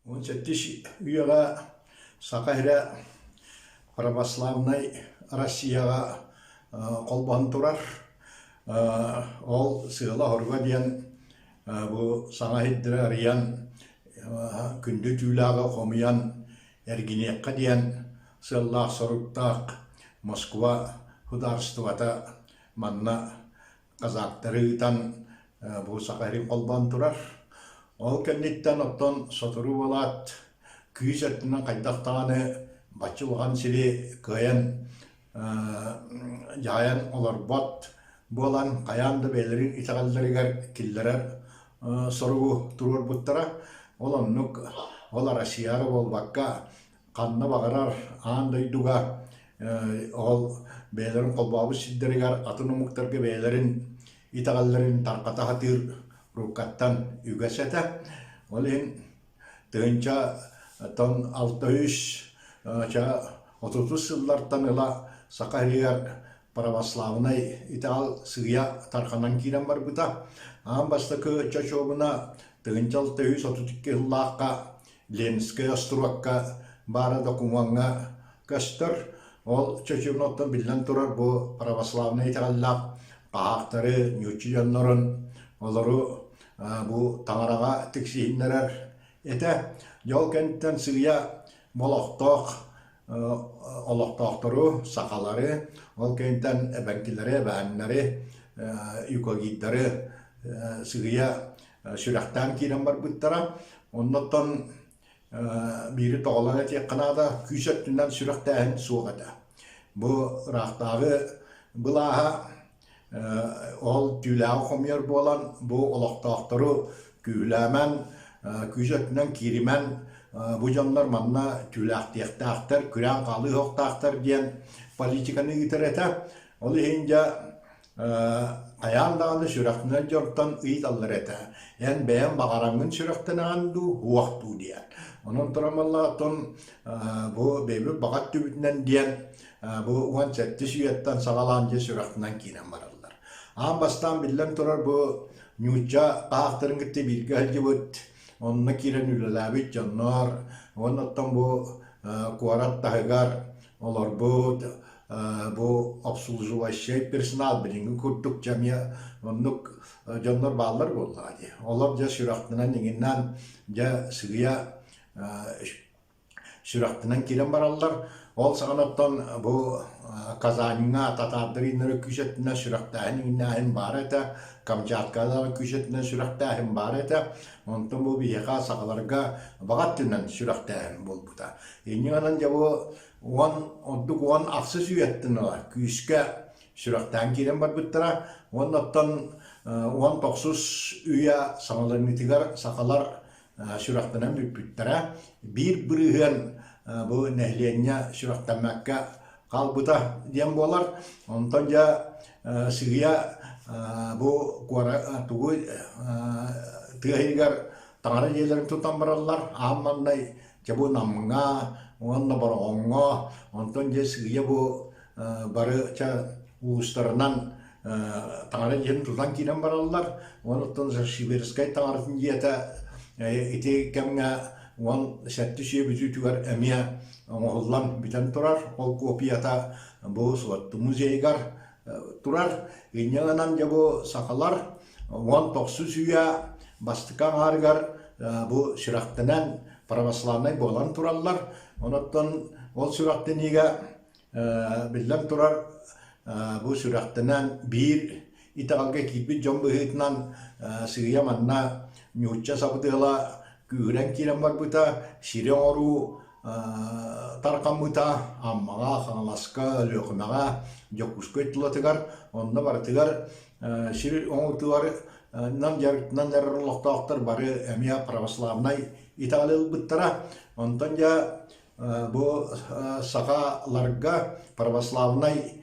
Он сеттиш үйеға сақайра православный Россияға қолбан тұрар. Ол сыйла хорға дейін бұл саңа хиддірі ариян күнді түйлаға қомиян әргенеққа дейін сыйлақ сұрықтақ Москва хударствата манна қазақтары ұтан бұл сақайрын қолбан тұрар. Ол кәннеттен оттон сотыру болат, күйіс әттінен қайдақтағаны бачы оған сірі көйен жайын олар бот болан қаянды бәлерін итағалдарығар келдерер сұру тұрur бұттара. Ол оннық ол Россияры бол баққа қанны бағарар андайдуға ол бәлерін қолбабы сиддерігар атын ұмықтарға бәлерін итағалдарын тарқата хатыр рукаттан үгәсәтә. Олен төнча тон 630 жыллардан ыла Сақайрияр православный итал сыя тарқанан кирен бар бұта. Бастықы чачобына төнча 632 жыллаққа Ленская островакка бара докуманға көстір. Ол чачобыноттан білден тұрар бұл православный италлақ қағақтары нүчі жанларын олары bu tangaraga tiksihиннерер ете жол кенттен сыя молоқтоқ олоқтоқтыру сақалары ол кенттен әбәнкілері бәннері юкогиддері сыя сүрәқтен кейден бар бұттара. Оннаттан бири тоғылан әтек қанада күйсеттінден сүрәқтен суғады. Бұл рақтағы бұлаға ол түйләғі қомер болан бұл олықтақтыру күйләмен, күйзетінен киримен бұл жанлар манна түйләқтектақтыр, күрән қалы хоқтақтыр ден политиканы үйтір әті. Ол үйінже қаяндағаны сүрәқтінен жорттан үйт алыр әті. Ән бәйін бағараңын сүрәқтін ағанду уақту ден. Оның тұрамаллағытын бұл бәйбі бағат түбітінен ден бұл оған сәтті сүйеттен сағалан же сүрәқтінен кейінен баралар. Бастан білден тұрар бұл нүйтча қақтырын күтті бірге әлге бұд. Онына керен үліләбіт жаннар. Оннаттан бұл қуарат тағығар олар бұд. Бұл обслуживающий персонал білінгі күрттік жәмия. Оннық жаннар балар болады. Олар жа сүрақтынан еңіннен жа сығыя сүрақтынан керен баралар. Ол сағанаттан бұл Казаныңа татардырыныры күшетіне сүрақтағын бар әті, Камчаткадағы күшетіне сүрақтағын бар әті, онтын бұл бейеқа сақаларға бағаттынан сүрақтағын бол бұта. Ені ғанан жа бұл оған ақсы сүйеттін ола, күйіске сүрақтағын керен бар бұттыра, оннаттан 19 үйе саңаларынытығар сақалар сүрақтынан бүттіра, бір бірігін бұл нәхленне сүрақтамаққа қалбыта дем болар. Онтан жа сығыя бұл тұғы тұғығығар таңары жерлерін тұтан баралар. Аммандай жа бұл намыңа, онна бар оңға. Онтан жа сығыя бұл бары ұлыстарынан таңары жерлерін тұтан кейден баралар. Онықтан Сибирскай таңарын жеті ете кәміңе он сәтті сүйе бүті түгер әмия оңғылан бітен тұрар. Ол копията бұл суатты музейгар тұрар. Енеланан жа бұл сақалар 19 сүйе бастықан арғар бұл сүрақтынан православнай болан тұралар. Онаттан ол сүрақтыныға білден тұрар бұл сүрақтынан бір итағалға кейбі жон бұғытынан сүйе манна нүтча сабыдығыла күйрен керен бар бұта, сирен ору тарқан бұта, аммаға, қаңаласқа, лөқімаға, жоқұсқа өттілатығар, онына барытығар, сирен оңытығар, нан әрірлықтақтар бары әмия православнай итағалыл бұттара. Онтан жа бұл сақаларға православнай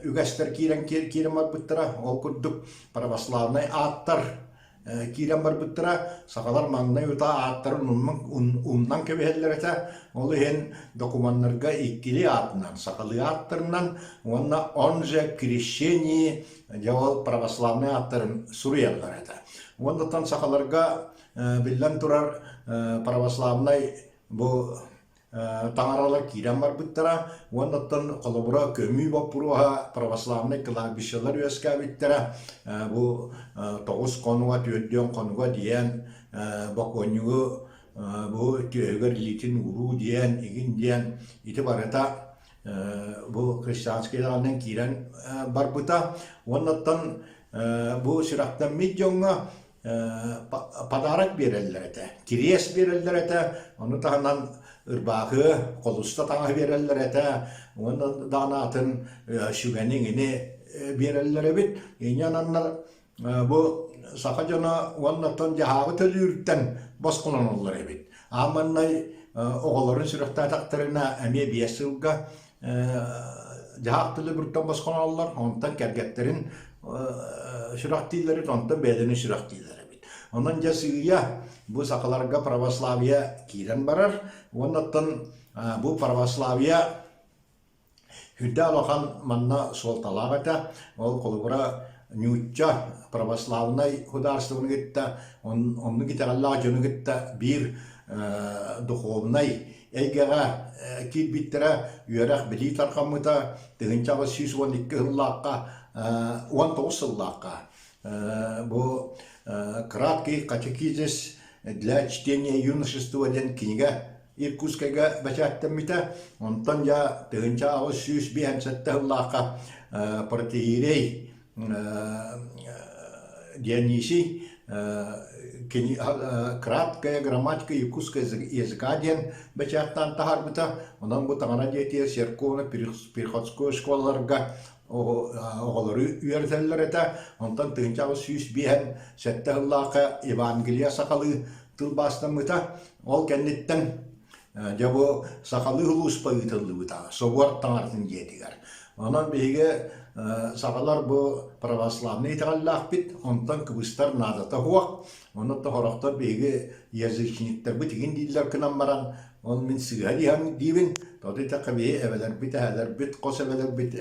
үгәстер керен бар бұттара, ол күрдік православнай аттар кирен бар бұттыра, сақалар маңнай ұта аттарын ұннан кебелер әті. Ол ең докуманларға иккілі атынан, сақалы аттарынан, онна онже крещение, жауал православный аттарын сұруялар әті. Ондықтан сақаларға білден тұрар православный бу таңаралар кирен бар буттара, оннаттан колобура көмүй бапуруха православный кладбищелер өскә биттера, бу 9 конуга төддөн конуга диен баконюгу бу төгөр литин уру диен игин диен ите барата бу христианский данын кирен бар бута, оннаттан бу ширактан мидjonga подарок берелер эте, кирес берелер эте, оны тагынан ырбагы колуста таңа берелер эте, оны данатын шүгенин ине берелер бит. Энянаннар бу сахажана оннаттан жагы төлүртен баскыланалар бит. Аманнай оголорун сүрөктө тактырына эме биесилга жагы төлүртен баскыланалар, онтан кергеттерин шүрактилери, онтан бедени шүрактилери. Ondan jasıya bu sakalarga pravoslavia kiren barar. Ondan bu pravoslavia hüdda lokan manna soltalagata. Ol kolubura nütça pravoslavnay hudarstığını gitti. Onu gitti Allah canı gitti bir duhovnay. Eğera kil bittere yörek bili tarkamıta. Tıgınçağı 112 hıllakka 19 hıllakka. Bu краткий катехизис для чтения юношества ден книга Иркутского бачаттамита, онтан я тыгынча ауыз сүйіс бейін сәтті Аллахқа протеерей Дионисий краткая грамматика якутского языка ден бачаттан тахарбыта, онан бұ таңана жетия церковно-приходская школаларға оголору үйертеллер эте, онтан тыгынчагы сүйіс бейін сәтті Аллахқа Евангелия сақалы тылбастамыта, ол кәннеттен жабы сақалы ұлыспа ұтылыбыта, собуар таңартын жетігер. Онан бейге сақалар бұ православный тағаллақ бит, онтан кыбыстар надата хуақ, онатта хорақтар бейге язычниктер бітеген дейлер кінан баран, он мен сыгар ян дивин, тоды тақабе эвелер бит, хәлер бит, қос эвелер бит,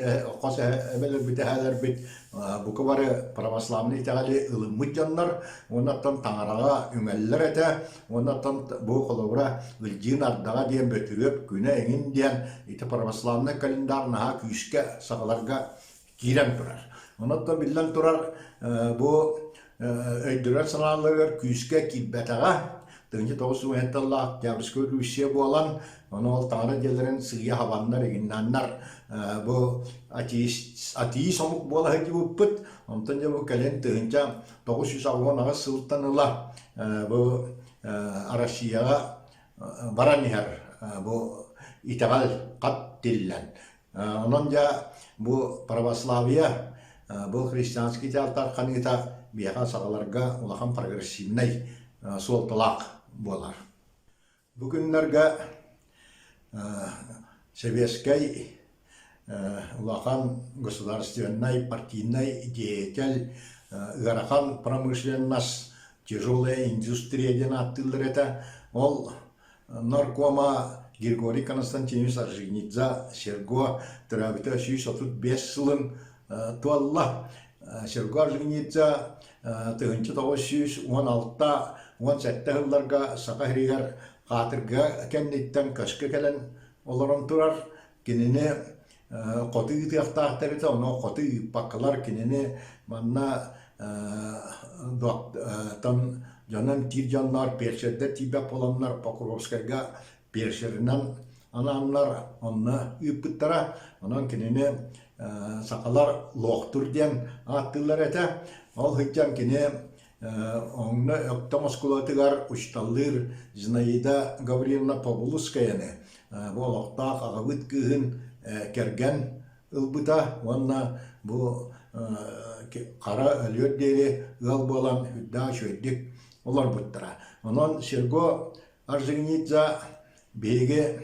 хәлер бит, бұқы бары православный тағалы ылымыт жаннар, онаттан таңараға үңәлілер әті, онаттан бұл қолыбыра үлден ардаға дейін бөтіріп, күні әңін дейін, еті православный календарынаға күйіске сағаларға кирен тұрар. Онаттан білден тұрар, бұл өйдірер саналығыр күйіске килбәтіға, Тыңчы тоғысы өйтталлақ жабырскөй Русия болан, оны ол таңыры желдерін сығия хабандар егіннаннар. Бұл атеист омық бола хәді өппіт, онтан жа бұл кәлен тыңча 910 ағыз сылттаныла бұл Россияға баран ехер, бұл итағал қат делілен. Онан жа бұл православия, бұл христианский театр қаныта бияқан сағаларға улақан прогрессивнай солталақ болар. Бүгінлерге советский улахан государственный, партийный деятель, ыгарахан промышленность, тяжелая индустрия ден аттылыр это, ол наркома Григорий Константинович Орджоникидзе Серго төрәбіті 135 сылын туалла. Серго Орджоникидзе тыгынчы 916-та 17 жылларга сақа хиригер қатырға кәннеттен кашқы кәлін оларын тұрар. Кенені қоты ұтықтақтар еті, оны қоты ұппаққалар кенені манна тан жанын тир жанлар першерді тибәп оламлар Покровскайға першерінен анамлар онны ұппыттара. Онан кенені сақалар лоқтыр ден аттылар еті. Ол хыттан кене оңны өктомос кулатыгар ұшталыр Зинаида Гавриловна Павлускаяны. Бұл оқтақ ағабыт күйін керген ұлбыта, онна бұл қара өлер дейлі ұл болан үдда шөйдік олар бұттыра. Онан Серго Орджоникидзе бейге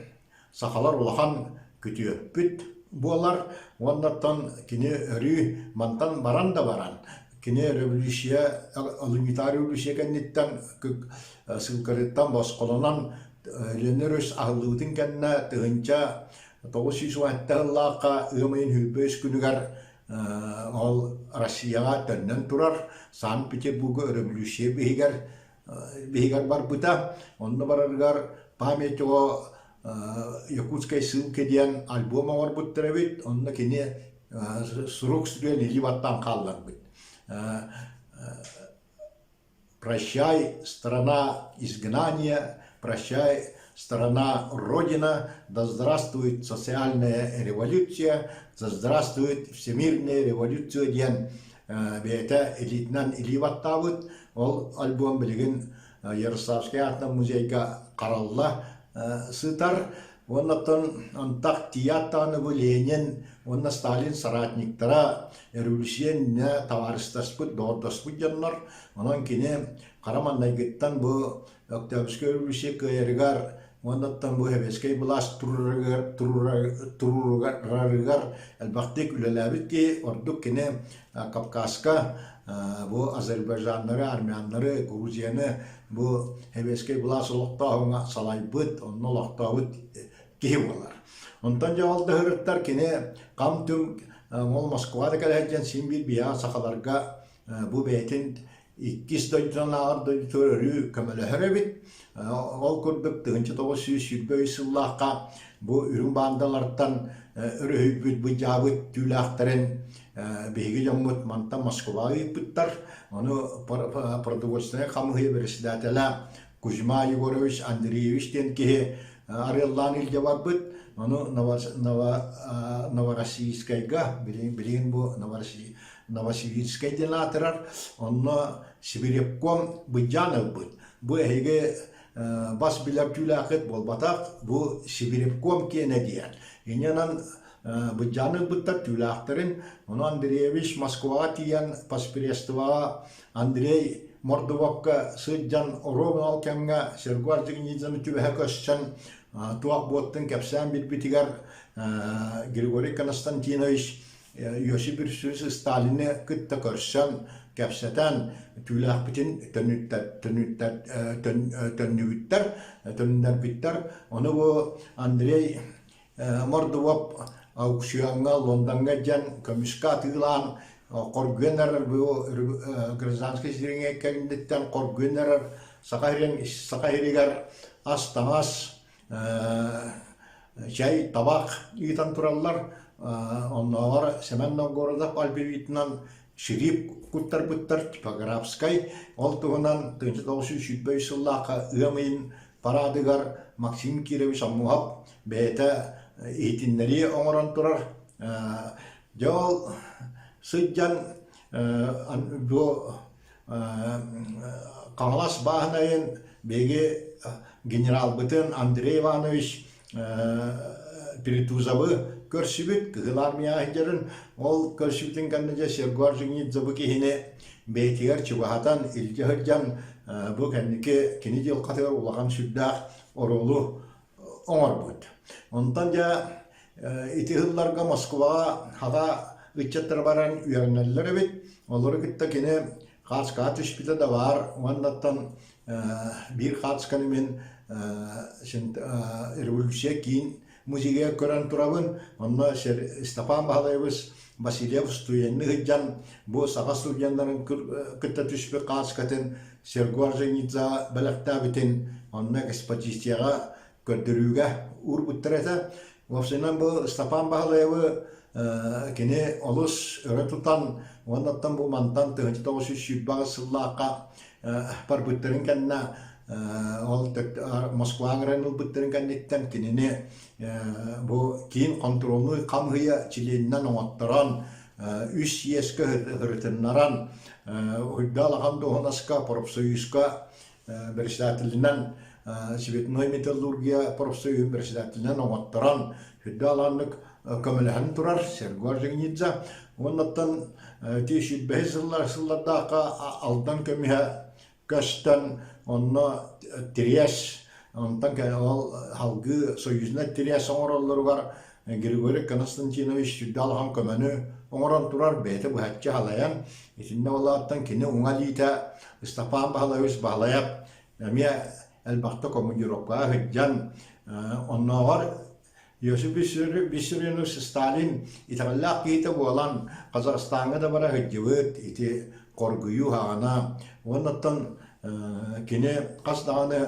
сақалар олақан күті өппіт болар, оннаттан кене өрі мантан баран да баран. Кене революция, алымитар революция кәннеттен сылқарыттан басқолынан ленерөс ағылығытын кәнна тұғынша 910 жыллаққа ұғымайын хүлбөс күнігер ол Россияға төннен тұрар. Санкт-Петербургы революция бейгер биһигэр барбыта, онно бараргар память о Якутской ссылке диэн альбом барбыттара бит, онно кини сурук студион иливаттан қаллар бит. Прощай, страна изгнания, прощай, страна Родина, да здравствует социальная революция, да здравствует всемирная революция диэн бейта элитнан иливаттабыт, ол альбом билигин Ярославский атынан музейга қаралла сытар, оннаттан антақ тияттаны бұл Ленин, онна Сталин соратниктара революцияне товарыстаспыт, дордаспыт жаннар, онан кене қарамандай геттан бұл Октябрьский революция кайыргар, оннаттан бұл хевескей бұлас турурарыгар, әлбақтек үлеләбіт ке, ордық кене Кавказка, бұл Азербайжанлары, армянлары, Грузияны, бұл хевескей бұлас ұлықтауына салайбыт, онны ұлықтауыт ке болар. Онтан жауалды хырыттар кене қамтым, ол Москвада кәләйтен симбир бия сақаларға бұл бәйтін иккис дойдыран ағыр дойдыры көмілі хөребит. Ол көрдік 1920 сыллаққа бұл үрін бандалардан үрі бұл жабыт түйлақтарын бейгі жамыт манта Москваға үйпіттар. Оны продовольственный қамығы председателя Кузьма Егорович Андреевич ден кеге арыллан илге барбыт. Оны Новороссийскайга, білген бұл Новосибирскай ден атырар, оны Сибирепком бұджанық бұд. Бұл әйге бас білер түйләқыт болбатақ, бұл Сибирепком кені дейін. Ененен бұджанық бұдтар түйләқтырын, оны Андреевич Москваға тиен паспирестываға Андрей Мордовакка сыджан оровын алкемға Сергуар жігінезіні түбәе көшсен туақ боттың кәпсән бітбітігер Григорий Константинович Йосип Иосифович Сталинне күтті көрсен кәпсәтән түләқ бітін төннүбіттер биттер. Оны бұл Андрей Мордовак аукционға Лондонға жан көмісқа тығылан Коргөнерер бұл гражданский сиреңе кәгіндеттен Коргөнерер сақайрегер ас-тамас чай, табақ үйтан тұралар. Онлар Семеннон городақ Альбевитінен ширип күттар бұттар типографскай. Ол тұғынан 1970 жыллаққа ұйамайын парадығар Максим Кирович Аммухап бәйті ейтіннері оңыран тұрар. Жол Сыджан қаңлас бағынайын беге генерал бұтын Андрей Иванович Перетузабы көрсібіт, кығыл армия әйдерін, ол көрсібітін кәндіде Сергуар жүгінет забы кейіне бейтігер чуғатан үлге ғыржан бұл кәндіке кені жел қатығыр олаған сүрдақ оролу оңар бұд. Онтан жа итігілларға Москваға хаға үтчеттер баран үйернелер бит. Олары күтті кені қатска түшпіті да бар. Оңандаттан бір қатсканы мен революция кейін музейге көрін тұрабын. Онна Степан Бахалайбыз Василев студенні ғыджан бұл саға студенларын күтті түшпі қатскатын Сергуар Женидза бәліқта бітін онна экспозицияға көрдіруге ұр бұттыр әті. Вовсынан бұл Степан Бахалайбы кені олыс өрі тұтан, оннаттан бұл мантан 1970 сыллаққа бар бұттырын кәнна ол Москвағырын ұл бұттырын кәннеттен кеніне бұл кейін контролны қамғыя чиленінен оңаттыран үш ескі ғырытыннаран ұйдалаған доғынаска профсоюзка председателінен Светной металлургия профсоюз председателінен оңаттыран үйдаланық көміліғін тұрар Сергуар Жигнидза. Оннаттан тешіт бәйіз сыллардаға алдан көміға көстен онна тирес, онтан халғы союзына тирес оңыралары бар Григорий Константинович үддалған көміні оңыран тұрар бәйті бұхатчы халаян. Етінде олаттан кені оңалита Степан Бахалайбыз бағалаяп әме әлбақты командировкаға ғыджан онна бар. Йосип Виссарионович Сталин итағаллақ кейті болан Қазақстанға да бара ғыджывыт, ити қоргүйу хағана. Оннаттан Кини қасдағаны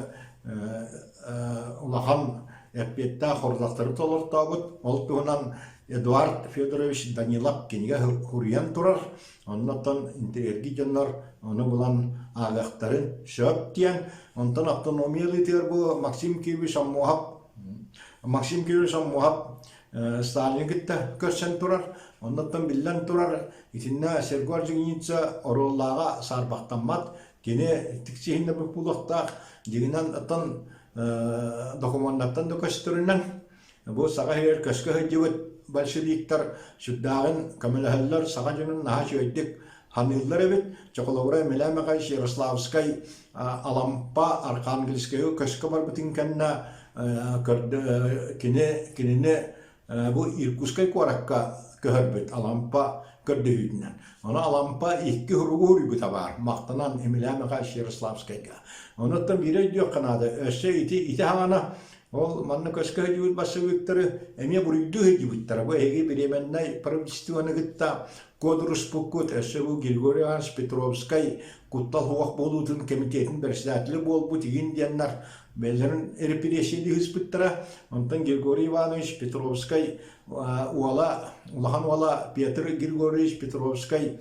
улахан эппетта хордактары толортабыт. Ол туһунан Эдуард Федорович Данилов киниге хуриян турар. Оннотон интерьерги жаннар оны булан агактарын шөп тиен. Онтон автономиялы тер бу Максим Кириллович Аммухаб Сталин гитте көрсен турар. Оннотон биллен турар. Итинне Сергор Жигница ороллага сарбактанмат. Кини тиксиһинне бу булактак дигинен атын документтан да көстөрүнөн бу сага хер көскө хөҗүт большевиктер шүддагын камелахаллар сага жөнүн наха жөйдик ханыллар бит чоколовра мелемага Ярославскай Алампа Архангельскай көскө бар бутин канна көрдө кинене бу Иркутскай коракка көрбөт Алампа көрдөйүнөн. Она Алампа икки хуругур бутабар мактанан мелемага Ярославскайга. Онуттан бире диyor Kanada. Össe iti hana ol manna köskö jul basıvıktırı emye buruydu hıcıbıttara. Bu egi biremennay pravistiyonu gitta kodrus pukut össe bu Grigoriyans Petrovskay kuttal huak bolutun komitetin presidentli bol bu tigin diyenler bellerin represiyeli hızbıttara. Ondan Grigoriy Ivanoviç Petrovskay ulahan ola Petr Grigoriyevich Petrovskay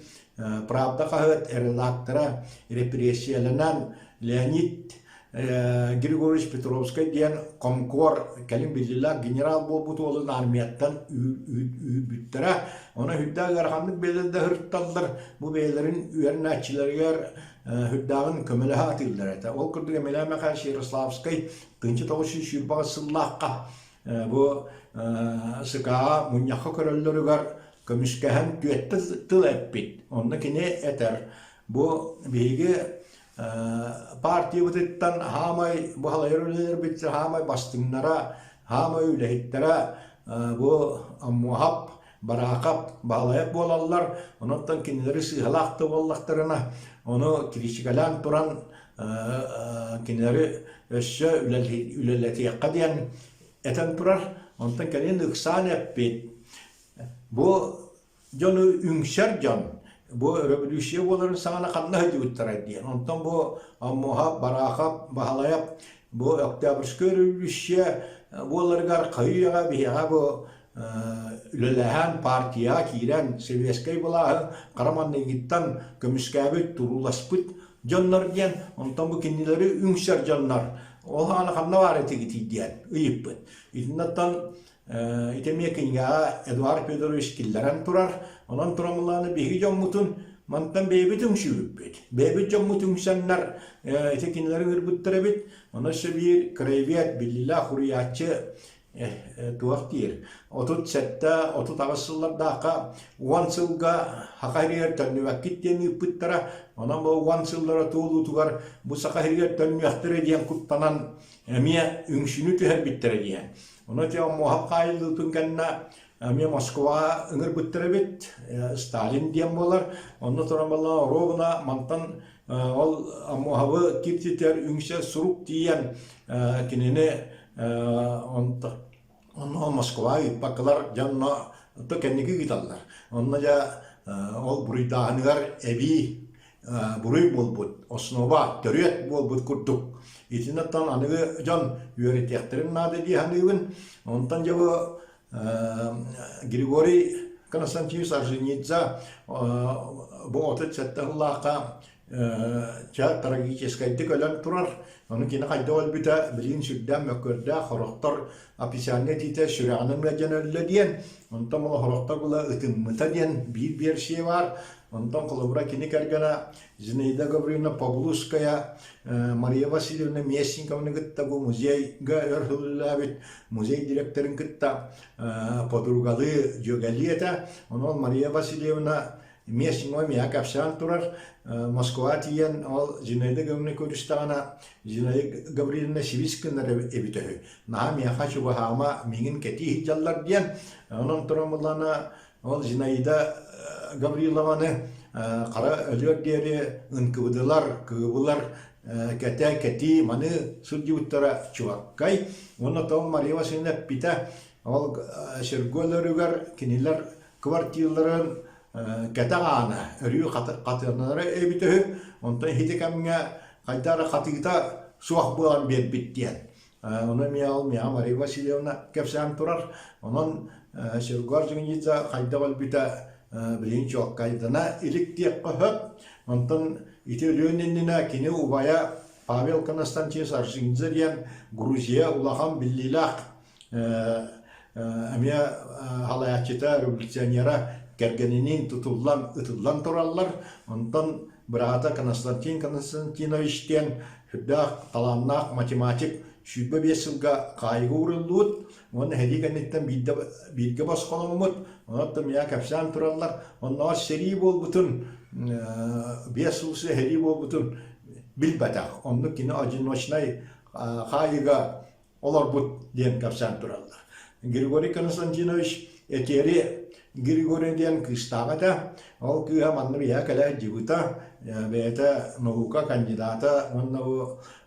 Pravda kahvet redaktora represiyelenen Leonid Григорьевич Петровский диен комкор калим билдилер генерал болбут олун армияттан үбүттөрө она хүддагар ханнык белелде хыртталдар бу бейлерин үерначилергер хүддагын көмөлө атылдар эте ол кырдыга мелемеха Ярославский 1900 сыллакка бу сыка муньяха көрөллөрүгөр көмүскөһөн түөттө тыл эппит онна кине этер бу биги Partiya bititten hamay bu halayırlar bitir hamay bastınlara hamay ülehittere bu ammuhab barakap bağlayıp bolallar ondan kinleri sığalaktı bollaklarına onu kirişikalan turan kinleri össe üleleti yakadiyen eten turar ondan kendini ıksan eppit bu canı ünşer can bu revolüsyon boların sana kanna hıcıbıttara diyen. Ondan bu ammuhab, barakap, bahalayap bu Oktyabrsky revolüsyon bolargar kayıya biha bu ülelehen partiya kiren Seviyeskay bulahı Karaman'da gitten kömüskabit turulaspıt canlar diyen. Ondan bu kendileri ünşer canlar. O hana kanna var eti giti diyen. Iyipbıt. İtinnattan İtemiye kinga Eduard Fyodorovich killeren turar. Ondan turamılarını bihi jommutun mantan bebitun şübübbet. Bebit jommutun senler itekinlerin ırbıttara bit. Ona bir kreviyat billillah huriyatçı tuak diyir. Otut sette, otut ağasıllar daka uansılga hakariyar tanı vakit diyeni ıpıttara. Ondan bu uansıllara tuğulu tugar bu sakariyar tanı yahtırı diyen kuttanan emiye ünsünü tüher bittere diyen. Ona tiya muhakkaylı tutunkenna Amiya Moskova ıngır bıttırı bit, Stalin diyen bolar. Ondan sonra bala Rovna mantan ol muhabı kirtiter üngse suruk diyen kinini ondan Moskova'yı bakılar canına da kendiki gitarlar. Ondan ya ol burayı dağınıgar evi burayı bolbut, osnova, törüyet bolbut kurtuk. İtinetten anıgı can üyeretiyakların nadı diye hanıgın. Ondan ya bu Григорий Константинович Орджоникидзе bu otet settahıllahka tragическайдык өлен турар. Onun kine kayda ol büte bilin sürdem mökörde horoktar apisane tite şüreğinin mecen ölle diyen. Ondan ola horoktar bula ıtınmıta diyen bir şey var. Ondan kolabora kine kergana Zinaida Gavrilовна Pavluskaya, Maria Vasilyevna Messinkovna gıtta bu muzeyga örhüllabit muzey direktörün gıtta podrugalı jögeliyete. Onun Maria Vasilyevna Messinkovna miya kapsan turar. Moskova tiyen ol Zinaida Gavrilовна Kuristana Zinaida Gavrilовна Siviskinler ebitehü. Naha miya kaçı bu hama mingin keti hicallar diyen. Onun turamulana ol Zinaida Gavrilovna'nı kara ölüyor diye ınkıvıdılar, kıvılar keti manı sürcüvüttara çuvakkay. Onu tam Maria Vasilyevna pita ol şergölörüger kiniler kvartiyaların kete ağına örüyor katırları ebitehü. Ondan hitekemine хайдара хатыгта суах буан бербиттен. Оны мия Мария Васильевна кепсән турар. Онон Сергуар жигниза хайда балбита билин чок кайдана иликтиек көхөп. Онтон ити өлөнненнина кини убая Павел Константинович Аржигниза Грузия улахан биллилах амия халаячыта революционера кергенинин ытыллан тураллар. Онтон брата Константин Константиновичтен хүддах таланнах математик шүббе бесілға қайғы урылуыт. Оны хәдигәнеттен билге басқалымыт. Онаттым я кәпсән тураллар. Онна сери бол бұтын, бесілсі хәри бол бұтын билбәтәк. Онны кені одиночнай қайыға олар бұт ден кәпсән тураллар. Григорий Константинович этери Григорий ден кыстағыда, ол күйе манны бия кәлі жибыта, бәйті наука кандидата, онны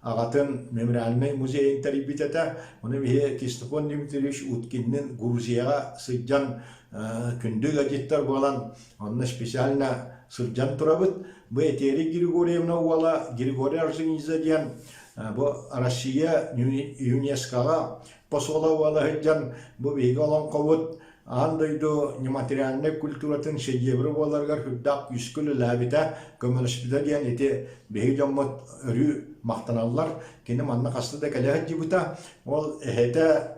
ағатын мемориальный музейін тарибитета, оны бия Кистопон Дмитриевич Уткиннің Грузияға сыджан күнді гадеттар болан, онны специально сыджан тұрабыт. Бұл этери Григорьевна уала, Григорий Аржигниза ден, бұл Россия ЮНЕСКО-ға посола уала хыджан, бұл бейгі олан қауыт, андойду нематериальный культуратын шедевры боларгар хүддақ үскілі ләбіта көміліспіда ден еті бейгі жаммат өрі мақтаналар. Кені манна қастыда кәлі жібіта. Ол әхеті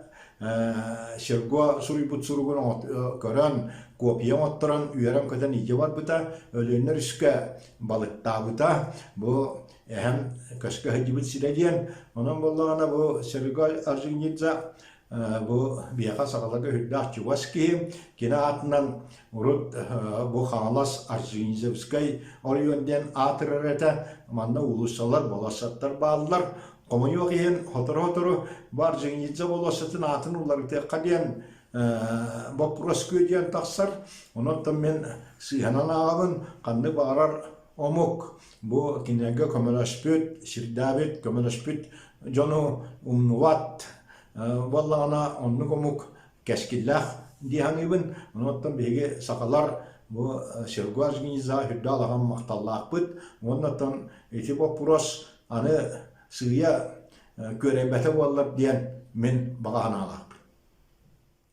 Серго Сурибут Суругын көрін копия оттырын үйерім көтен иде бар бұта. Өлінер үскі балықта бұта. Бұл әхем көскі хәдібіт сидеден. Оның болағына бұл Серго Аржигниза bu biyaqa sağlaga hüddaq Çuvaski kina atından urut bu xalas Arjinizevskay oriyönden atırırata manna ulusalar bolasatlar bağlılar qomu yok eyen hotoru bu Arjinizce bolasatın atın uları teqadiyen bopuraskö diyen taqsar onottan men sihanan ağabın qandı bağırar omuk bu kinega kömelaspöt sirdabet kömelaspöt jonu umnuvat Валлана онны комук кәскиллах дияңыбын, оныттан беге сақалар bu Sergo Arjigniza hüddalağın maqtallaq bit, ondan eti bopros anı sığıya körembete vallab diyen men bağanalaq.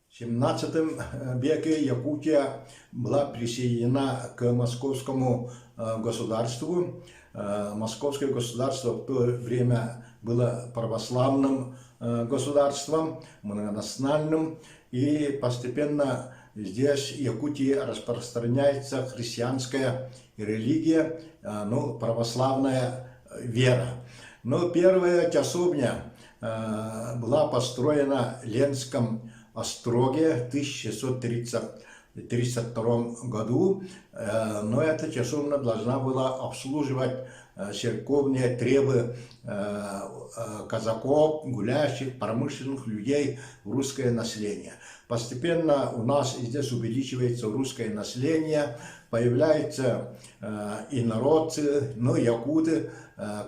17 веке Якутия была присоединена к московскому государству. Московское государство в то время было православным государством, многонациональным, и постепенно здесь в Якутии распространяется христианская религия, православная вера. Но первая часовня была построена в Ленском остроге в 1632 году, но эта часовня должна была обслуживать церковные требы казаков, гулящих, промышленных людей, русское население. Постепенно у нас здесь увеличивается русское население, появляются инородцы, якуты,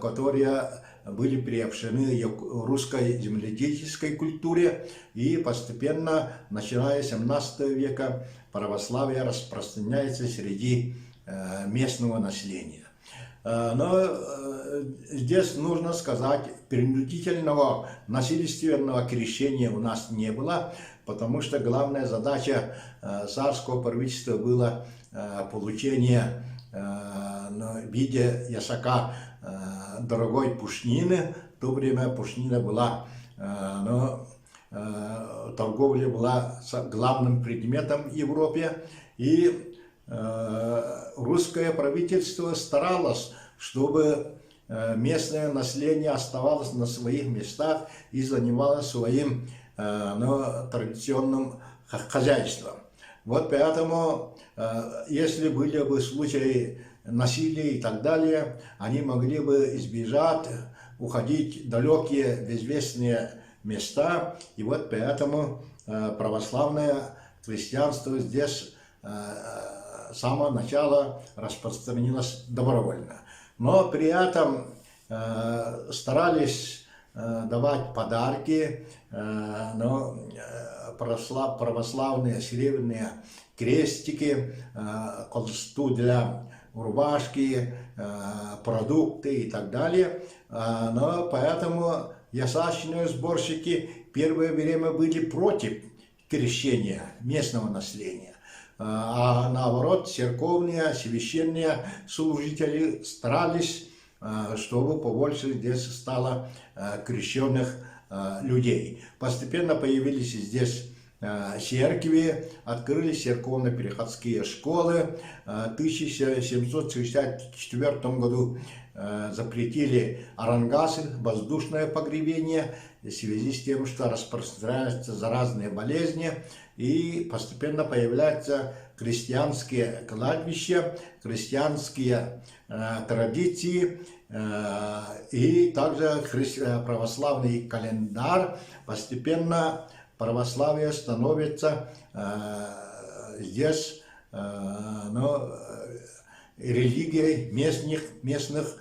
которые были приобщены к русской земледельческой культуре, и постепенно, начиная с 17 века, православие распространяется среди местного населения. Но здесь нужно сказать, принудительного насильственного крещения у нас не было, потому что главная задача царского правительства была получение в виде ясака дорогой пушнины. В то время пушнина была, торговля была главным предметом в Европе, и русское правительство старалось, чтобы местное население оставалось на своих местах и занималось своим традиционным хозяйством. Вот поэтому, если были бы случаи насилия и так далее, они могли бы избежать, уходить в далекие, безвестные места. И вот поэтому православное христианство здесь с самого начала распространилось добровольно. Но при этом старались давать подарки, православные серебряные крестики, колсту для рубашки, продукты и так далее. Но поэтому ясачные сборщики первое время были против крещения местного населения. А наоборот, церковные, священные служители старались, чтобы побольше здесь стало крещенных людей. Постепенно появились здесь церкви, открылись церковно-приходские школы. В 1764 году запретили орангасы, воздушное погребение, в связи с тем, что распространяются заразные болезни, и постепенно появляются крестьянские кладбища, крестьянские традиции, и также православный календарь. Постепенно православие становится здесь религией местных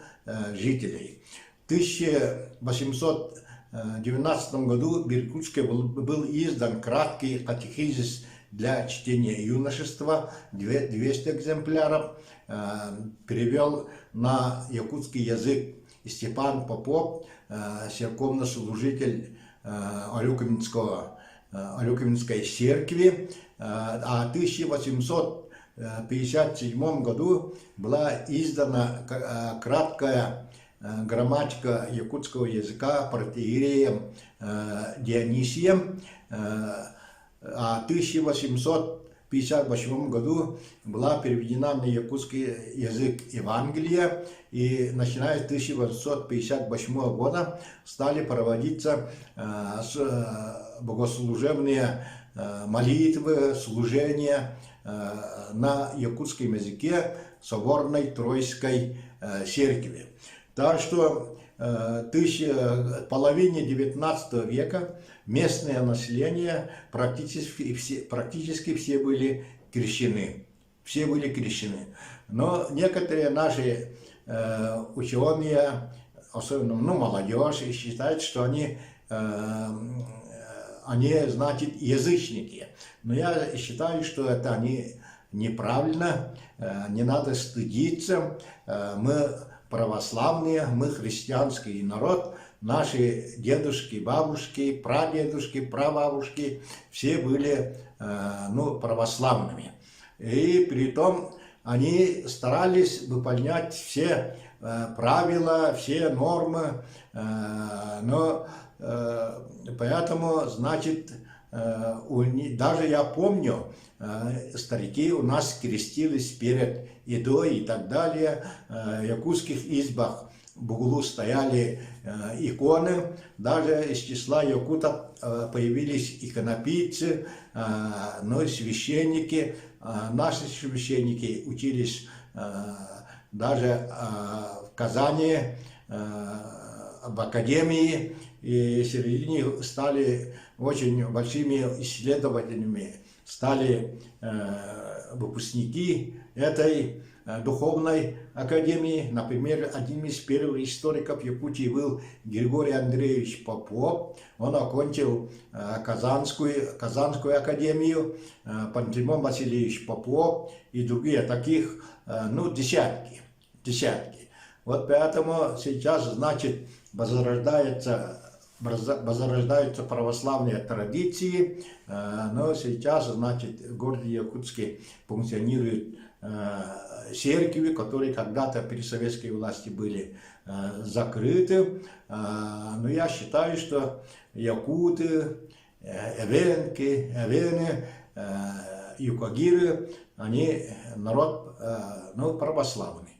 жителей. В 1819 году в Иркутске был издан краткий катехизис для чтения юношества, 200 экземпляров, перевел на якутский язык Степан Попов, церковнослужитель Алюквинской церкви. А в 1857 году была издана краткая грамматика якутского языка протоиереем Дионисием. А в 1858 году была переведена на якутский язык Евангелие, и начиная с 1858 года стали проводиться богослужебные молитвы, служения на якутском языке Соборной Троицкой церкви. Так что в половине 19 века местное население практически все были крещены. Все были крещены. Но некоторые наши ученые, особенно молодежь, считают, что они, значит, язычники. Но я считаю, что это они неправильно, не надо стыдиться. Мы православные, мы христианский народ, наши дедушки, бабушки, прадедушки, прабабушки, все были православными. И при том они старались выполнять все правила, все нормы, но поэтому, значит, даже я помню, старики у нас крестились перед едой и так далее. В якутских избах в углу стояли иконы. Даже из числа якутов появились иконописцы, но и священники. Наши священники учились даже в Казани, в академии, и в середине стали очень большими исследователями, стали выпускники этой духовной академии. Например, одним из первых историков Якутии был Григорий Андреевич Попов. Он окончил Казанскую академию, Пантелеймон Васильевич Попов и другие таких, десятки. Вот поэтому сейчас, значит, возрождаются православные традиции, но сейчас, значит, в городе Якутске функционируют церкви, которые когда-то при советской власти были закрыты. Но я считаю, что якуты, эвены, юкагиры, они народ православный.